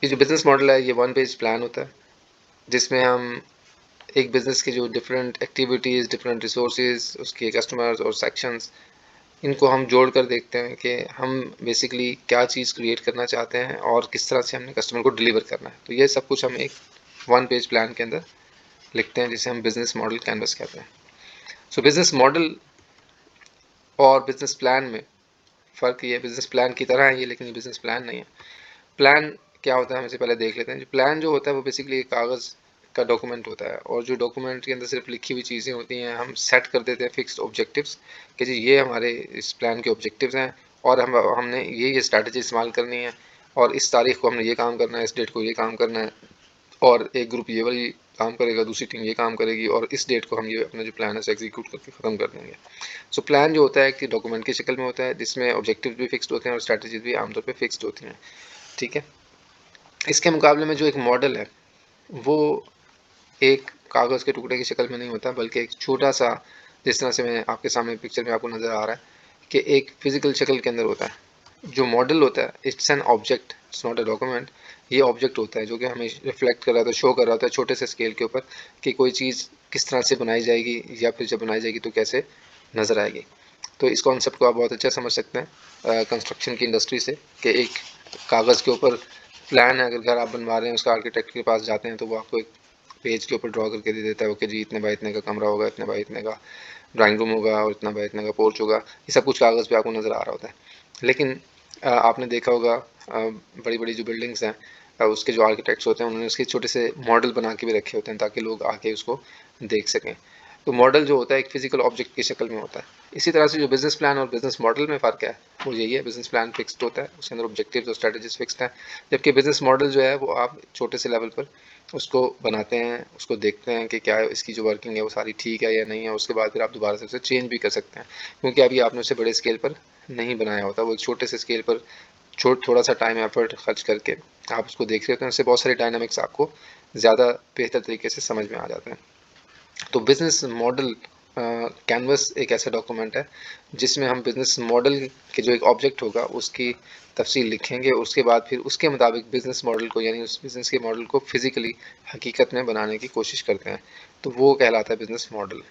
ये जो business model है ये वन पेज प्लान होता है, जिसमें हम एक बिज़नेस के जो डिफरेंट एक्टिविटीज़, डिफरेंट रिसोर्सेज़, उसके कस्टमर्स और सेक्शंस, इनको हम जोड़ कर देखते हैं कि हम बेसिकली क्या चीज़ क्रिएट करना चाहते हैं और किस तरह से हमने कस्टमर को डिलीवर करना है। तो ये सब कुछ हम एक वन पेज प्लान के अंदर लिखते हैं, जिसे हम बिज़नेस मॉडल कैनवस कहते हैं। सो बिज़नेस मॉडल और बिज़नेस प्लान में फ़र्क ये है, बिज़नेस प्लान की तरह है ये, लेकिन ये बिज़नेस प्लान नहीं है। प्लान क्या होता है हम इससे पहले देख लेते हैं। जो प्लान जो होता है वो बेसिकली एक कागज़ का डॉक्यूमेंट होता है, और जो डॉक्यूमेंट के अंदर सिर्फ लिखी हुई चीज़ें होती हैं, हम सेट कर देते हैं फिक्स्ड ऑब्जेक्टिव्स कि जी ये हमारे इस प्लान के ऑब्जेक्टिव्स हैं, और हमने ये स्ट्रैटेजी इस्तेमाल करनी है, और इस तारीख को हमने ये काम करना है, इस डेट को ये काम करना है, और एक ग्रुप ये वाली काम करेगा, दूसरी टीम ये काम करेगी, और इस डेट को हम ये अपना जो प्लान है उसे एग्जीक्यूट करके ख़त्म कर देंगे। सो प्लान जो होता है कि डॉक्यूमेंट की शक्ल में होता है, जिसमें ऑब्जेक्टिव भी फिक्स्ड होते हैं और स्ट्रैटेजीज भी आमतौर पर फिक्स्ड होती हैं। ठीक है। इसके मुकाबले में जो एक मॉडल है वो एक कागज़ के टुकड़े की शक्ल में नहीं होता, बल्कि एक छोटा सा, जिस तरह से मैं आपके सामने पिक्चर में आपको नज़र आ रहा है कि एक फिजिकल शक्ल के अंदर होता है। जो मॉडल होता है it's an object, it's not a document. ये ऑब्जेक्ट होता है जो कि हमें रिफ्लेक्ट कर रहा था, शो कर रहा था छोटे से स्केल के ऊपर कि कोई चीज़ किस तरह से बनाई जाएगी, या फिर जब बनाई जाएगी तो कैसे नज़र आएगी। तो इस कॉन्सेप्ट को आप बहुत अच्छा समझ सकते हैं कंस्ट्रक्शन की इंडस्ट्री से, कि एक कागज़ के ऊपर प्लान है, अगर घर आप बनवा रहे हैं उसका आर्किटेक्ट के पास जाते हैं तो वो आपको एक पेज के ऊपर ड्रॉ करके दे देता है, ओके जी इतने बाय इतने का कमरा होगा, इतने बाय इतने का ड्राइंग रूम होगा, और इतना बाय इतने का पोर्च होगा। ये सब कुछ कागज़ पे आपको नज़र आ रहा होता है। लेकिन आपने देखा होगा बड़ी बड़ी जो बिल्डिंग्स हैं, उसके जो आर्किटेक्ट्स होते हैं उन्होंने उसके छोटे से मॉडल बना के भी रखे होते हैं ताकि लोग आके उसको देख सकें। तो मॉडल जो होता है एक फिजिकल ऑब्जेक्ट की शक्ल में होता है। इसी तरह से जो बिज़नेस प्लान और बिज़नेस मॉडल में फ़र्क है वो यही है, बिज़नेस प्लान फिक्स्ड होता है, उसके अंदर ऑब्जेक्टिव्स और स्ट्रेटजीज फिक्स्ड हैं, जबकि बिज़नेस मॉडल जो है वो आप छोटे से लेवल पर उसको बनाते हैं, उसको देखते हैं कि क्या इसकी जो वर्किंग है वो सारी ठीक है या नहीं है। उसके बाद फिर आप दोबारा से उसे चेंज भी कर सकते हैं, क्योंकि अभी आपने उसे बड़े स्केल पर नहीं बनाया होता, वो एक छोटे से स्केल पर थोड़ा सा टाइम एफर्ट खर्च करके आप उसको देख सकते हैं। उससे बहुत सारे डायनामिक्स आपको ज़्यादा बेहतर तरीके से समझ में आ जाते हैं। तो बिज़नेस मॉडल कैनवस एक ऐसा डॉक्यूमेंट है जिसमें हम बिज़नेस मॉडल के जो एक ऑब्जेक्ट होगा उसकी तफसील लिखेंगे, उसके बाद फिर उसके मुताबिक बिज़नेस मॉडल को, यानी उस बिज़नेस के मॉडल को फिज़िकली हकीकत में बनाने की कोशिश करते हैं। तो वो कहलाता है बिज़नेस मॉडल।